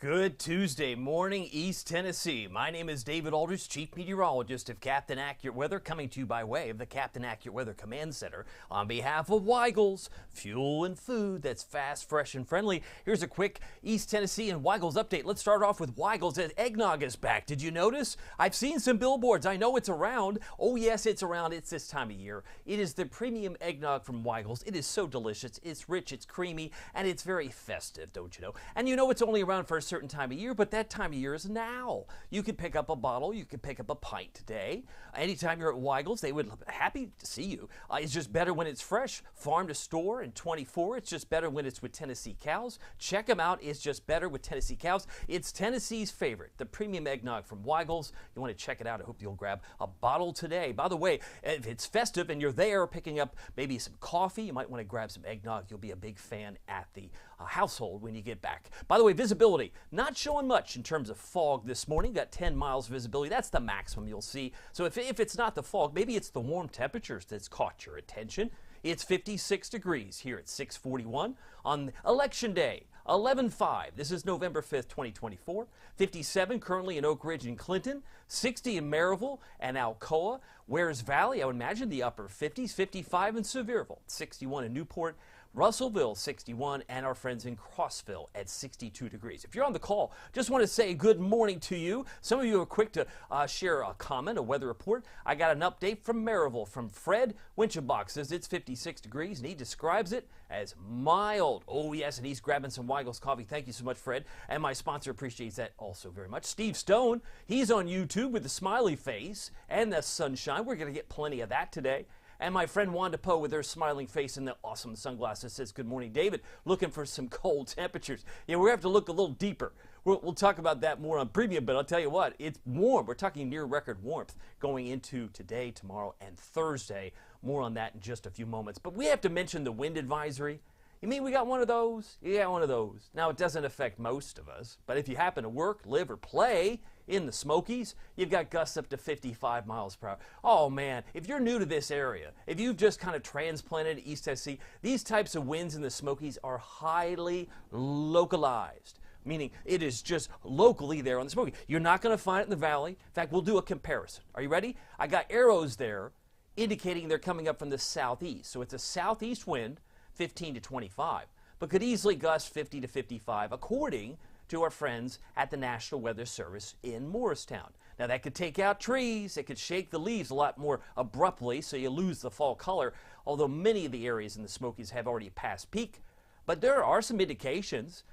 Good Tuesday morning, East Tennessee. My name is David Aldridge, Chief Meteorologist of Captain Accurate Weather, coming to you by way of the Captain Accurate Weather Command Center. On behalf of Weigel's, fuel and food that's fast, fresh, and friendly, here's a quick East Tennessee and Weigel's update. Let's start off with Weigel's as eggnog is back. Did you notice? I've seen some billboards. I know it's around. Oh, yes, it's around. It's this time of year. It is the premium eggnog from Weigel's. It is so delicious. It's rich, it's creamy, and it's very festive, don't you know? And you know it's only around for a certain time of year, but that time of year is now. You could pick up a bottle, you could pick up a pint today. Anytime you're at Weigel's, they would be happy to see you. It's just better when it's fresh, farm to store and 24. It's just better when it's with Tennessee cows. Check them out. It's just better with Tennessee cows. It's Tennessee's favorite, the premium eggnog from Weigel's. You want to check it out. I hope you'll grab a bottle today. By the way, if it's festive and you're there picking up maybe some coffee, you might want to grab some eggnog. You'll be a big fan at the household when you get back. By the way, visibility, not showing much in terms of fog this morning. Got 10 miles visibility. That's the maximum you'll see. So if it's not the fog, maybe it's the warm temperatures that's caught your attention. It's 56 degrees here at 6:41 on Election Day, 11/5. This is November 5th, 2024. 57 currently in Oak Ridge and Clinton, 60 in Maryville and Alcoa. Wares Valley, I would imagine the upper 50s, 55 in Sevierville, 61 in Newport, Russellville 61, and our friends in Crossville at 62 degrees. If you're on the call, just want to say good morning to you. Some of you are quick to share a comment, a weather report. I got an update from Maryville from Fred Winchebach. Says it's 56 degrees, and he describes it as mild. Oh, yes, and he's grabbing some Weigel's coffee. Thank you so much, Fred. And my sponsor appreciates that also very much. Steve Stone, he's on YouTube with the smiley face and the sunshine. We're going to get plenty of that today. And my friend Wanda Poe with her smiling face and the awesome sunglasses says, good morning, David. Looking for some cold temperatures. Yeah, we have to look a little deeper. We'll talk about that more on premium, but I'll tell you what, it's warm. We're talking near record warmth going into today, tomorrow, and Thursday. More on that in just a few moments. But we have to mention the wind advisory. You mean we got one of those? Yeah, one of those. Now, it doesn't affect most of us, but if you happen to work, live, or play in the Smokies, you've got gusts up to 55 miles per hour. Oh, man, if you're new to this area, if you've just kind of transplanted to East Tennessee, these types of winds in the Smokies are highly localized, meaning it is just locally there on the Smokies. You're not going to find it in the valley. In fact, we'll do a comparison. Are you ready? I got arrows there indicating they're coming up from the southeast. So it's a southeast wind, 15 to 25, but could easily gust 50 to 55 according to our friends at the National Weather Service in Morristown. Now that could take out trees, it could shake the leaves a lot more abruptly so you lose the fall color, although many of the areas in the Smokies have already passed peak. But there are some indications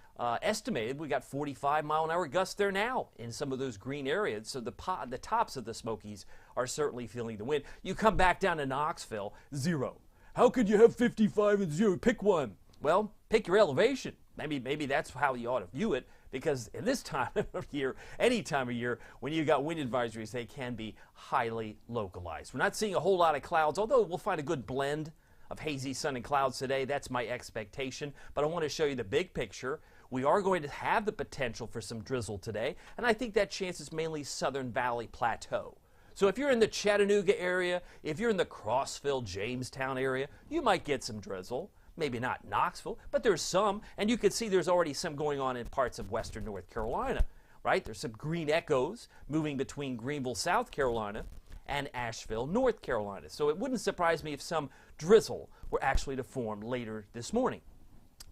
estimated. We got 45-mile-an-hour gusts there now in some of those green areas, so the tops of the Smokies are certainly feeling the wind. You come back down to Knoxville, 0. How could you have 55 and 0? Pick one. Well, pick your elevation. Maybe that's how you ought to view it, because in this time of year, any time of year, when you got wind advisories, they can be highly localized. We're not seeing a whole lot of clouds, although we'll find a good blend of hazy sun and clouds today. That's my expectation, but I want to show you the big picture. We are going to have the potential for some drizzle today, and I think that chance is mainly Southern Valley Plateau. So if you're in the Chattanooga area, if you're in the Crossville, Jamestown area, you might get some drizzle. Maybe not Knoxville, but there's some, and you can see there's already some going on in parts of western North Carolina, right? There's some green echoes moving between Greenville, South Carolina, and Asheville, North Carolina. So it wouldn't surprise me if some drizzle were actually to form later this morning.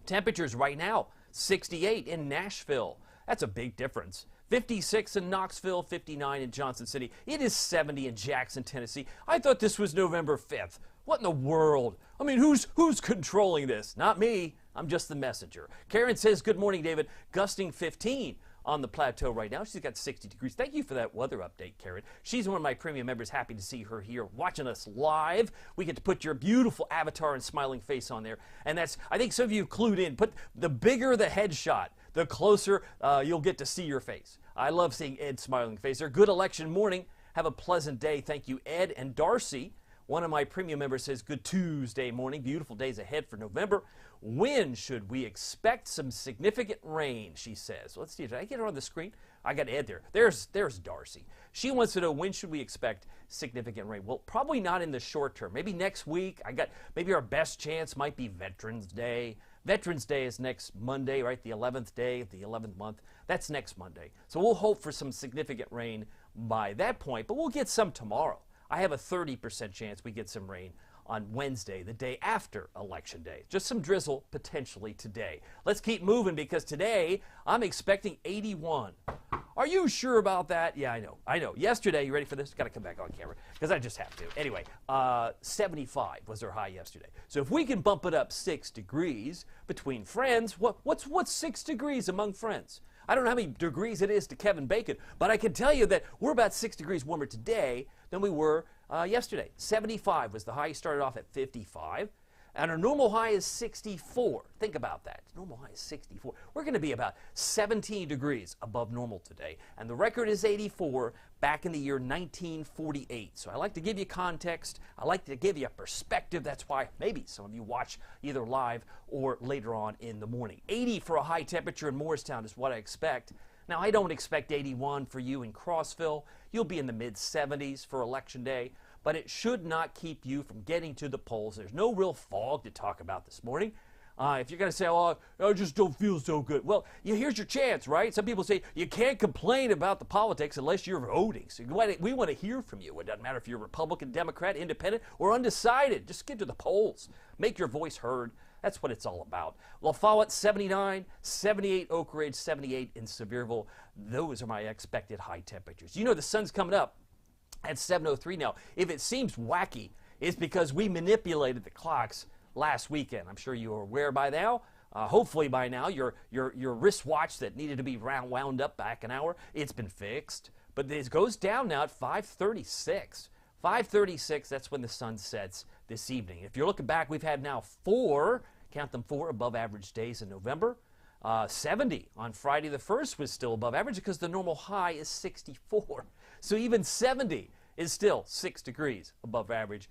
Temperatures right now, 68 in Nashville. That's a big difference. 56 in Knoxville, 59 in Johnson City. It is 70 in Jackson, Tennessee. I thought this was November 5th. What in the world? I mean, who's controlling this? Not me. I'm just the messenger. Karen says, good morning, David. Gusting 15 on the plateau right now. She's got 60 degrees. Thank you for that weather update, Karen. She's one of my premium members. Happy to see her here watching us live. We get to put your beautiful avatar and smiling face on there. And that's, I think some of you clued in. Put the bigger the headshot, the closer you'll get to see your face. I love seeing Ed's smiling face there. Good election morning. Have a pleasant day. Thank you, Ed and Darcy. One of my premium members says, good Tuesday morning. Beautiful days ahead for November. When should we expect some significant rain, she says. Let's see, did I get her on the screen? I got Ed there. There's Darcy. She wants to know, when should we expect significant rain? Well, probably not in the short term. Maybe next week. Maybe our best chance might be Veterans Day. Veterans Day is next Monday, right? The 11th day of the 11th month. That's next Monday. So we'll hope for some significant rain by that point, but we'll get some tomorrow. I have a 30% chance we get some rain on Wednesday, the day after Election Day. Just some drizzle potentially today. Let's keep moving because today I'm expecting 81. Are you sure about that? Yeah, I know. Yesterday, you ready for this? Got to come back on camera because I just have to. Anyway, 75 was our high yesterday. So if we can bump it up 6 degrees between friends, what's 6 degrees among friends? I don't know how many degrees it is to Kevin Bacon, but I can tell you that we're about 6 degrees warmer today than we were yesterday. 75 was the high. Started off at 55. And our normal high is 64. Think about that. Normal high is 64. We're going to be about 17 degrees above normal today. And the record is 84 back in the year 1948. So I like to give you context. I like to give you a perspective. That's why maybe some of you watch either live or later on in the morning. 80 for a high temperature in Morristown is what I expect. Now, I don't expect 81 for you in Crossville. You'll be in the mid-70s for Election Day. But it should not keep you from getting to the polls. There's no real fog to talk about this morning. If you're going to say, oh, I just don't feel so good. Well, here's your chance, right? Some people say you can't complain about the politics unless you're voting. So we want to hear from you. It doesn't matter if you're Republican, Democrat, Independent, or undecided. Just get to the polls. Make your voice heard. That's what it's all about. La Follette, 79, 78 Oak Ridge, 78 in Sevierville. Those are my expected high temperatures. You know the sun's coming up at 7:03 now. If it seems wacky, it's because we manipulated the clocks last weekend. I'm sure you are aware by now. Hopefully by now, your wristwatch that needed to be wound up back an hour, it's been fixed. But it goes down now at 5:36. 5:36, that's when the sun sets this evening. If you're looking back, we've had now 4, count them 4 above average days in November. 70 on Friday the 1st was still above average because the normal high is 64. So even 70 is still 6 degrees above average.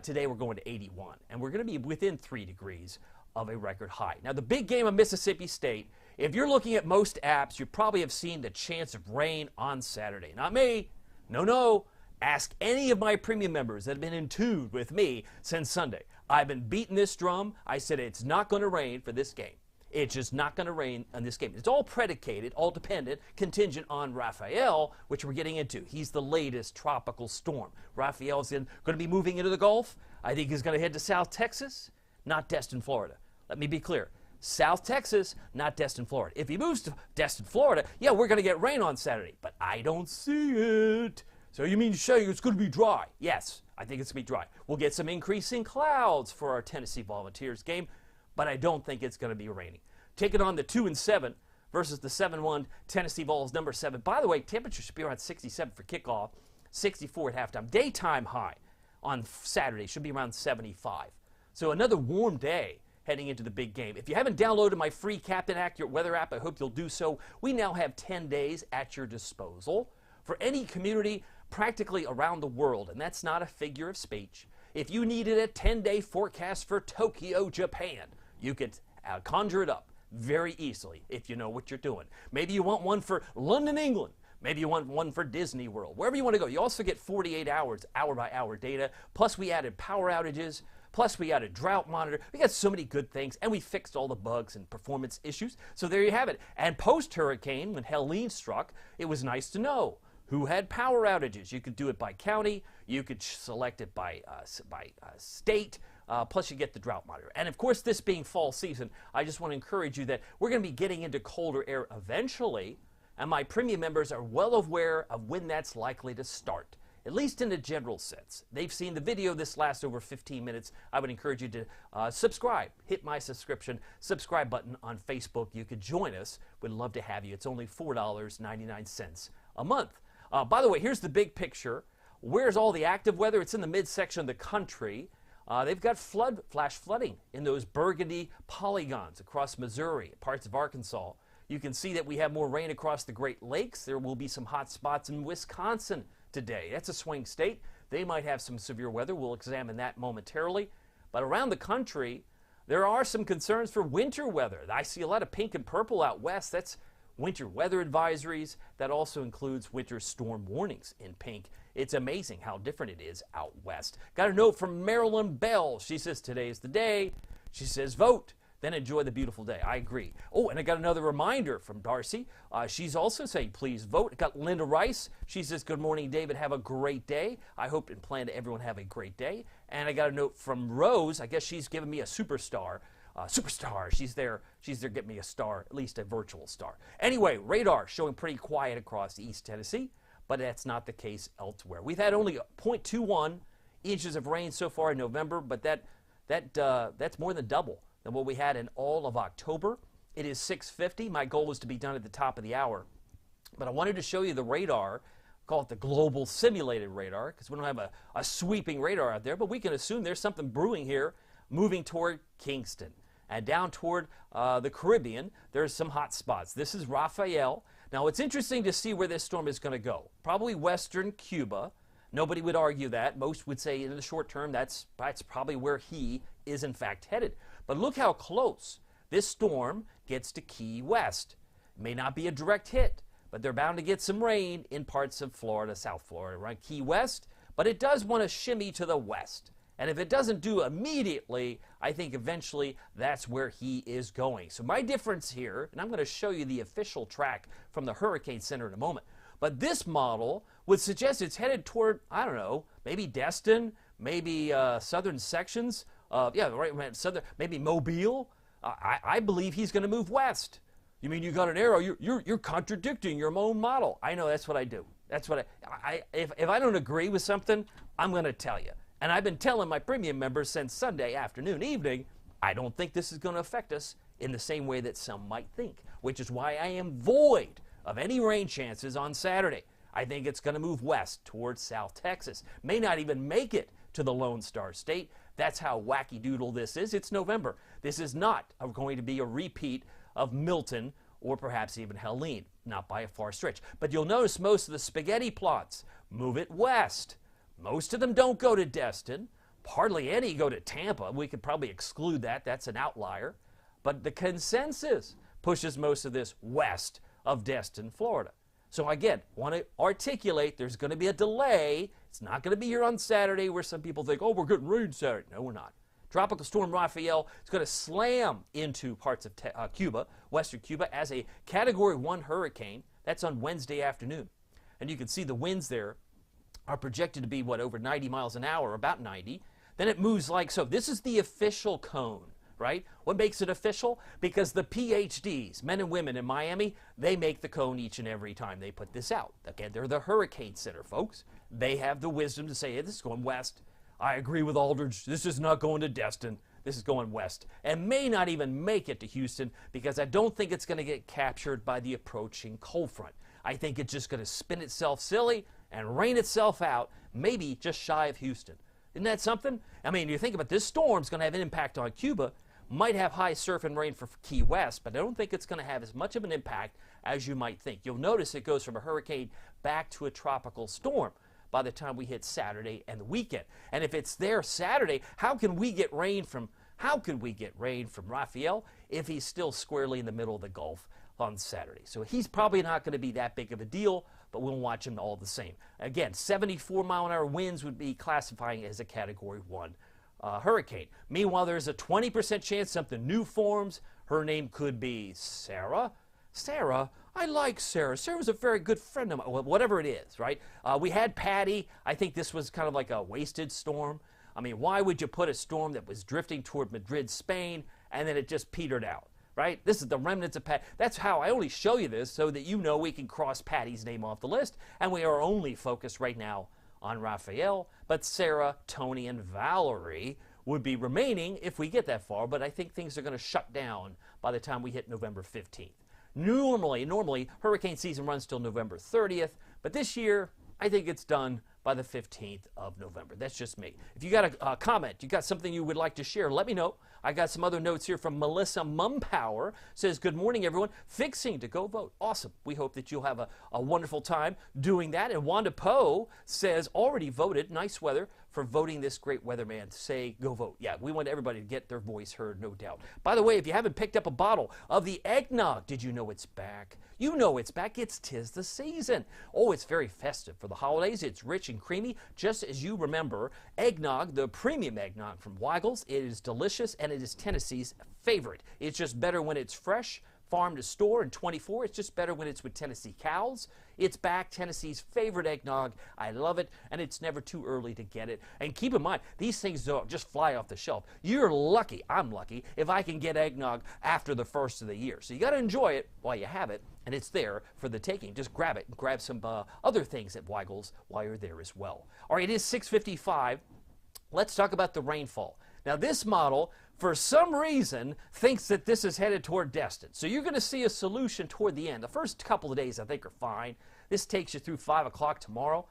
Today we're going to 81, and we're going to be within 3 degrees of a record high. Now the big game of Mississippi State, if you're looking at most apps, you probably have seen the chance of rain on Saturday. Not me. No. Ask any of my premium members that have been in tune with me since Sunday. I've been beating this drum. I said it's not going to rain for this game. It's just not going to rain on this game. It's all predicated, all dependent, contingent on Raphael, which we're getting into. He's the latest tropical storm. Raphael's going to be moving into the Gulf. I think he's going to head to South Texas, not Destin, Florida. Let me be clear. South Texas, not Destin, Florida. If he moves to Destin, Florida, yeah, we're going to get rain on Saturday, but I don't see it. So you mean to say it's going to be dry? Yes, I think it's going to be dry. We'll get some increasing clouds for our Tennessee Volunteers game, but I don't think it's going to be raining. Taking on the 2-7 versus the 7-1 Tennessee Vols, number 7. By the way, temperature should be around 67 for kickoff, 64 at halftime. Daytime high on Saturday should be around 75. So another warm day heading into the big game. If you haven't downloaded my free Captain Accurate weather app, I hope you'll do so. We now have 10 days at your disposal for any community practically around the world, and that's not a figure of speech. If you needed a 10-day forecast for Tokyo, Japan, you could conjure it up very easily if you know what you're doing. Maybe you want one for London, England. Maybe you want one for Disney World. Wherever you want to go. You also get 48 hours, hour-by-hour data. Plus, we added power outages. Plus, we added drought monitor. We got so many good things, and we fixed all the bugs and performance issues. So there you have it. And post-hurricane, when Helene struck, it was nice to know who had power outages. You could do it by county. You could select it by state. Plus, you get the drought monitor. And, of course, this being fall season, I just want to encourage you that we're going to be getting into colder air eventually, and my premium members are well aware of when that's likely to start, at least in a general sense. They've seen the video. This lasts over 15 minutes. I would encourage you to subscribe. Hit my subscribe button on Facebook. You could join us. We'd love to have you. It's only $4.99 a month. By the way, here's the big picture. Where's all the active weather? It's in the midsection of the country. They've got flash flooding in those burgundy polygons across Missouri, parts of Arkansas. You can see that we have more rain across the Great Lakes. There will be some hot spots in Wisconsin today. That's a swing state. They might have some severe weather. We'll examine that momentarily. But around the country, there are some concerns for winter weather. I see a lot of pink and purple out west. That's winter weather advisories. That also includes winter storm warnings in pink. It's amazing how different it is out west. Got a note from Marilyn Bell. She says today is the day. She says vote. then enjoy the beautiful day. I agree. Oh, and I got another reminder from Darcy. She's also saying, please vote. Got Linda Rice. She says, good morning, David. Have a great day. I hope and plan to everyone have a great day. And I got a note from Rose. I guess she's giving me a superstar. She's there getting me a star, at least a virtual star. Anyway, radar showing pretty quiet across East Tennessee, but that's not the case elsewhere. We've had only 0.21 inches of rain so far in November, but that's more than double than what we had in all of October. It is 6:50. My goal is to be done at the top of the hour, but I wanted to show you the radar. Call it the global simulated radar, because we don't have a sweeping radar out there, but we can assume there's something brewing here, moving toward Kingston. And down toward the Caribbean, there's some hot spots. This is Rafael. Now, it's interesting to see where this storm is going to go. Probably western Cuba. Nobody would argue that. Most would say in the short term, that's probably where he is, in fact, headed. But look how close this storm gets to Key West. It may not be a direct hit, but they're bound to get some rain in parts of Florida, South Florida, around Key West. But it does want to shimmy to the west. And if it doesn't do immediately, I think eventually that's where he is going. So my difference here, and I'm going to show you the official track from the Hurricane Center in a moment, but this model would suggest it's headed toward, I don't know, maybe Destin, maybe southern sections, southern, maybe Mobile. I believe he's going to move west. You mean you got an arrow? You're contradicting your own model. I know, that's what I do. That's what if I don't agree with something, I'm going to tell you. And I've been telling my premium members since Sunday afternoon, evening, I don't think this is going to affect us in the same way that some might think, which is why I am void of any rain chances on Saturday. I think it's going to move west towards South Texas. May not even make it to the Lone Star State. That's how wacky doodle this is. It's November. This is not going to be a repeat of Milton or perhaps even Helene, not by a far stretch. But you'll notice most of the spaghetti plots move it west. Most of them don't go to Destin. Hardly any go to Tampa. We could probably exclude that. That's an outlier. But the consensus pushes most of this west of Destin, Florida. So again, want to articulate there's going to be a delay. It's not going to be here on Saturday where some people think, oh, we're getting rain Saturday. No, we're not. Tropical Storm Rafael is going to slam into parts of Cuba, western Cuba, as a Category 1 hurricane. That's on Wednesday afternoon. And you can see the winds there are projected to be, over 90 miles an hour, about 90. Then it moves like so. This is the official cone, right? What makes it official? Because the PhDs, men and women in Miami, they make the cone each and every time they put this out. Again, they're the Hurricane Center, folks. They have the wisdom to say, hey, this is going west. I agree with Aldridge. This is not going to Destin. This is going west. And may not even make it to Houston because I don't think it's going to get captured by the approaching cold front. I think it's just going to spin itself silly and rain itself out, maybe just shy of Houston. Isn't that something? I mean, you think about this storm's going to have an impact on Cuba, might have high surf and rain for Key West, but I don't think it's going to have as much of an impact as you might think. You'll notice it goes from a hurricane back to a tropical storm by the time we hit Saturday and the weekend. And if it's there Saturday, how can we get rain from Rafael if he's still squarely in the middle of the Gulf on Saturday? So he's probably not going to be that big of a deal, but we'll watch him all the same. Again, 74-mile-an-hour winds would be classifying as a Category 1 hurricane. Meanwhile, there's a 20% chance something new forms. Her name could be Sarah. Sarah? I like Sarah. Sarah's a very good friend of mine. Whatever it is, right? We had Patty. I think this was kind of like a wasted storm. I mean, why would you put a storm that was drifting toward Madrid, Spain, and then it just petered out? Right? This is the remnants of Patty. That's how I only show you this so that you know we can cross Patty's name off the list, and we are only focused right now on Rafael, but Sarah, Tony, and Valerie would be remaining if we get that far, but I think things are going to shut down by the time we hit November 15th. Normally, hurricane season runs till November 30th, but this year, I think it's done by the 15th of November. That's just me. If you got a comment, you got something you would like to share, let me know. I got some other notes here from Melissa Mumpower. Says, good morning, everyone. Fixing to go vote. Awesome. We hope that you'll have a wonderful time doing that. And Wanda Poe says, already voted. Nice weather for voting this great weatherman. Say, go vote. Yeah, we want everybody to get their voice heard, no doubt. By the way, if you haven't picked up a bottle of the eggnog, did you know it's back? You know it's back. It's 'tis the season. Oh, it's very festive for the holidays. It's rich and creamy, just as you remember eggnog, the premium eggnog from Weigel's. It is delicious, and it is Tennessee's favorite. It's just better when it's fresh, farm to store, and 24. It's just better when it's with Tennessee cows. It's back, Tennessee's favorite eggnog. I love it, and it's never too early to get it. And keep in mind, these things don't just fly off the shelf. You're lucky, I'm lucky, if I can get eggnog after the first of the year. So you got to enjoy it while you have it, and it's there for the taking. Just grab it and grab some other things at Weigel's while you're there as well. All right, it is 6:55. Let's talk about the rainfall. Now, this model, for some reason, thinks that this is headed toward destined. So you're going to see a solution toward the end. The first couple of days, I think, are fine. This takes you through 5 o'clock tomorrow.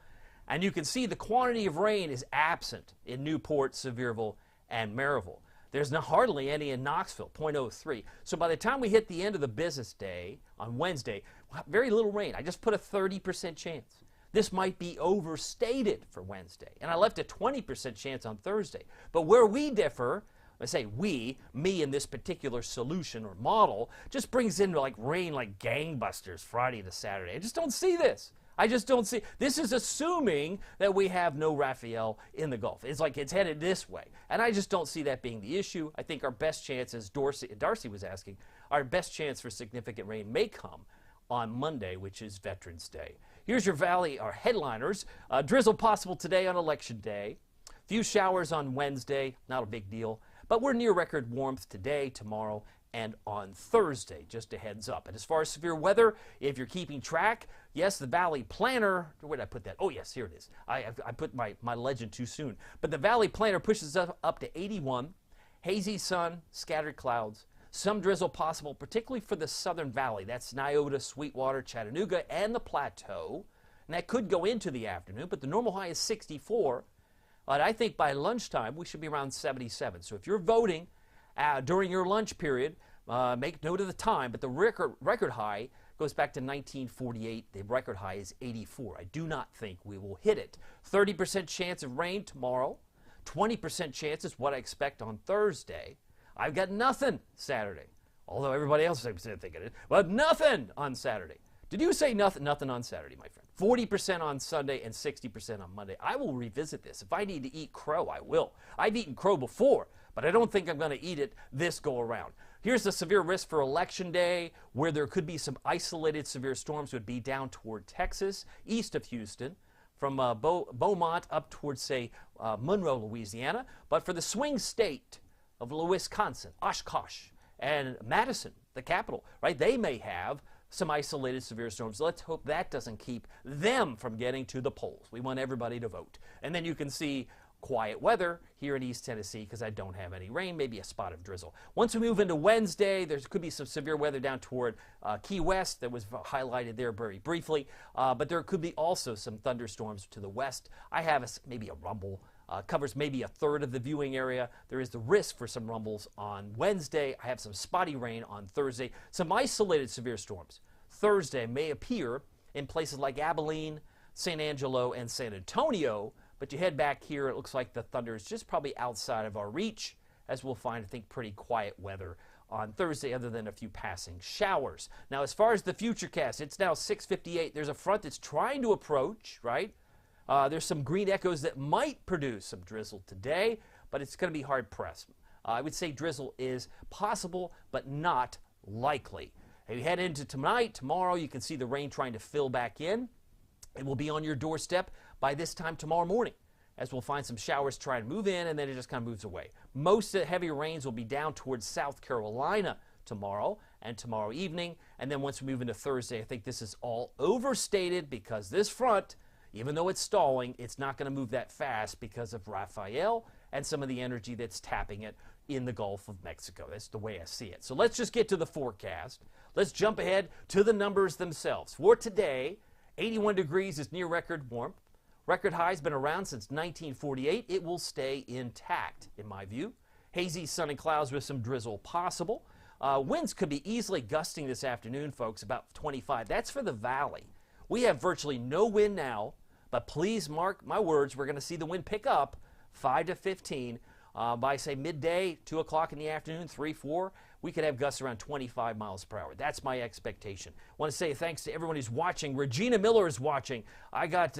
And you can see the quantity of rain is absent in Newport, Sevierville, and Maryville. There's hardly any in Knoxville, 0.03. So by the time we hit the end of the business day on Wednesday, very little rain. I just put a 30% chance. This might be overstated for Wednesday. And I left a 20% chance on Thursday. But where we differ, I say we, me in this particular solution or model, just brings in like rain like gangbusters Friday to Saturday. I just don't see this. I just don't see. This is assuming that we have no Raphael in the Gulf. It's like it's headed this way. And I just don't see that being the issue. I think our best chance, as Darcy was asking, our best chance for significant rain may come on Monday, which is Veterans Day. Here's your valley, our headliners. Drizzle possible today on Election Day. Few showers on Wednesday, not a big deal. But we're near record warmth today, tomorrow, and on Thursday, just a heads up. And as far as severe weather, if you're keeping track, yes, the Valley Planner, where did I put that? Oh, yes, here it is. I put my legend too soon. But the Valley Planner pushes us up to 81. Hazy sun, scattered clouds. Some drizzle possible, particularly for the Southern Valley. That's Nyota, Sweetwater, Chattanooga, and the Plateau. And that could go into the afternoon, but the normal high is 64. But I think by lunchtime, we should be around 77. So if you're voting during your lunch period, make note of the time. But the record high goes back to 1948. The record high is 84. I do not think we will hit it. 30% chance of rain tomorrow. 20% chance is what I expect on Thursday. I've got nothing Saturday, although everybody else is thinking it, but nothing on Saturday. Did you say nothing? Nothing on Saturday, my friend. 40% on Sunday and 60% on Monday. I will revisit this. If I need to eat crow, I will. I've eaten crow before, but I don't think I'm going to eat it this go around. Here's the severe risk for Election Day, where there could be some isolated severe storms would be down toward Texas, east of Houston, from Beaumont up towards, say, Monroe, Louisiana. But for the swing state of Wisconsin, Oshkosh, and Madison, the capital, right, they may have some isolated severe storms. Let's hope that doesn't keep them from getting to the polls. We want everybody to vote. And then you can see quiet weather here in East Tennessee because I don't have any rain, maybe a spot of drizzle. Once we move into Wednesday, there could be some severe weather down toward Key West that was highlighted there very briefly. But there could be also some thunderstorms to the west. I have maybe a rumble. Covers maybe a third of the viewing area. There is the risk for some rumbles on Wednesday. I have some spotty rain on Thursday. Some isolated severe storms Thursday may appear in places like Abilene, San Angelo, and San Antonio. But you head back here, it looks like the thunder is just probably outside of our reach, as we'll find, I think, pretty quiet weather on Thursday, other than a few passing showers. Now, as far as the futurecast, it's now 6:58. There's a front that's trying to approach, right? There's some green echoes that might produce some drizzle today, but it's going to be hard-pressed. I would say drizzle is possible, but not likely. If you head into tonight, tomorrow, you can see the rain trying to fill back in. It will be on your doorstep by this time tomorrow morning, as we'll find some showers trying to move in, and then it just kind of moves away. Most of the heavy rains will be down towards South Carolina tomorrow and tomorrow evening, and then once we move into Thursday, I think this is all overstated because this front, even though it's stalling, it's not going to move that fast because of Raphael and some of the energy that's tapping it in the Gulf of Mexico. That's the way I see it. So let's just get to the forecast. Let's jump ahead to the numbers themselves. For today, 81 degrees is near record warmth. Record high has been around since 1948. It will stay intact, in my view. Hazy sun and clouds with some drizzle possible. Winds could be easily gusting this afternoon, folks, about 25. That's for the valley. We have virtually no wind now. But please mark my words, we're going to see the wind pick up 5 to 15 by, say, midday, 2 o'clock in the afternoon, 3, 4. we could have gusts around 25 miles per hour. That's my expectation. I want to say thanks to everyone who's watching. Regina Miller is watching. I got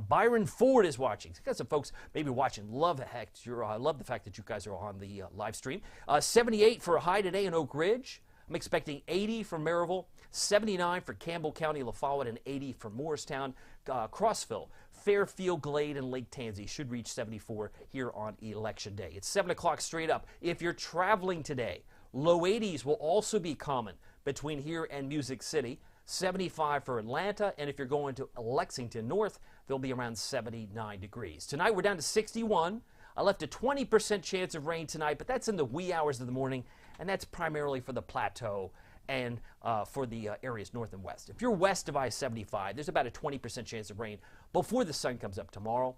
Byron Ford is watching. I got some folks maybe watching. Love the fact that you guys are on the live stream. 78 for a high today in Oak Ridge. I'm expecting 80 for Maryville, 79 for Campbell County, La Follette, and 80 for Morristown, Crossville, Fairfield, Glade, and Lake Tansy should reach 74 here on Election Day. It's 7 o'clock straight up. If you're traveling today, low 80s will also be common between here and Music City. 75 for Atlanta, and if you're going to Lexington North, they'll be around 79 degrees. Tonight we're down to 61. I left a 20% chance of rain tonight, but that's in the wee hours of the morning, and that's primarily for the plateau and for the areas north and west. If you're west of I-75, there's about a 20% chance of rain before the sun comes up tomorrow.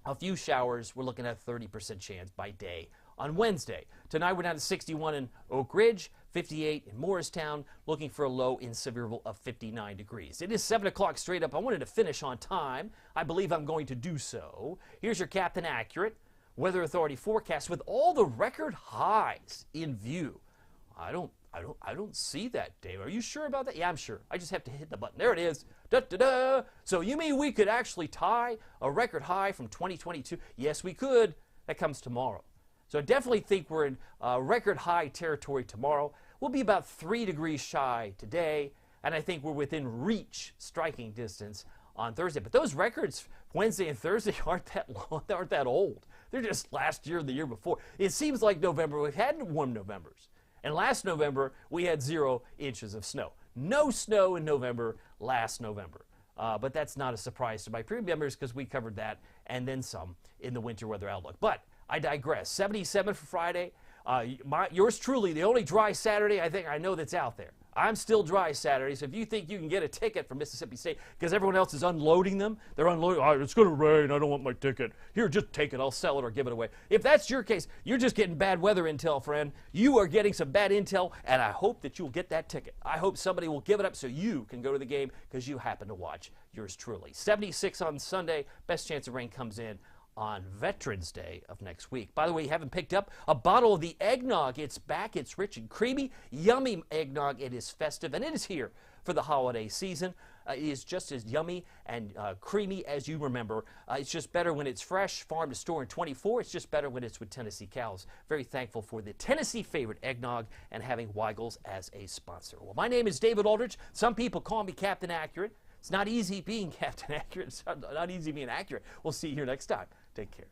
A few showers, we're looking at a 30% chance by day on Wednesday. Tonight we're down to 61 in Oak Ridge, 58 in Morristown, looking for a low in Sevierville of 59 degrees. It is 7 o'clock straight up. I wanted to finish on time. I believe I'm going to do so. Here's your Captain Accurate Weather Authority forecast with all the record highs in view. I don't see that, Dave. Are you sure about that? Yeah, I'm sure. I just have to hit the button. There it is. Da-da-da. So you mean we could actually tie a record high from 2022? Yes, we could. That comes tomorrow. So I definitely think we're in record high territory tomorrow. We'll be about 3 degrees shy today, and I think we're within reach, striking distance on Thursday. But those records, Wednesday and Thursday, aren't that long, aren't that old. They're just last year and the year before. It seems like November, we've had warm Novembers. And last November, we had 0 inches of snow. No snow in November last November. But that's not a surprise to my previous members because we covered that and then some in the winter weather outlook. But I digress. 77 for Friday. Yours truly, the only dry Saturday I know that's out there. I'm still dry Saturday, so if you think you can get a ticket from Mississippi State because everyone else is unloading them, they're unloading, oh, it's going to rain, I don't want my ticket. Here, just take it, I'll sell it or give it away. If that's your case, you're just getting bad weather intel, friend. You are getting some bad intel, and I hope that you'll get that ticket. I hope somebody will give it up so you can go to the game because you happen to watch yours truly. 76 on Sunday, best chance of rain comes in on Veterans Day of next week. By the way, you haven't picked up a bottle of the eggnog. It's back. It's rich and creamy, yummy eggnog. It is festive, and it is here for the holiday season. It is just as yummy and creamy as you remember. It's just better when it's fresh, farm to store in 24. It's just better when it's with Tennessee cows. Very thankful for the Tennessee favorite eggnog and having Weigel's as a sponsor. Well, my name is David Aldrich. Some people call me Captain Accurate. It's not easy being Captain Accurate. It's not easy being accurate. We'll see you here next time. Take care.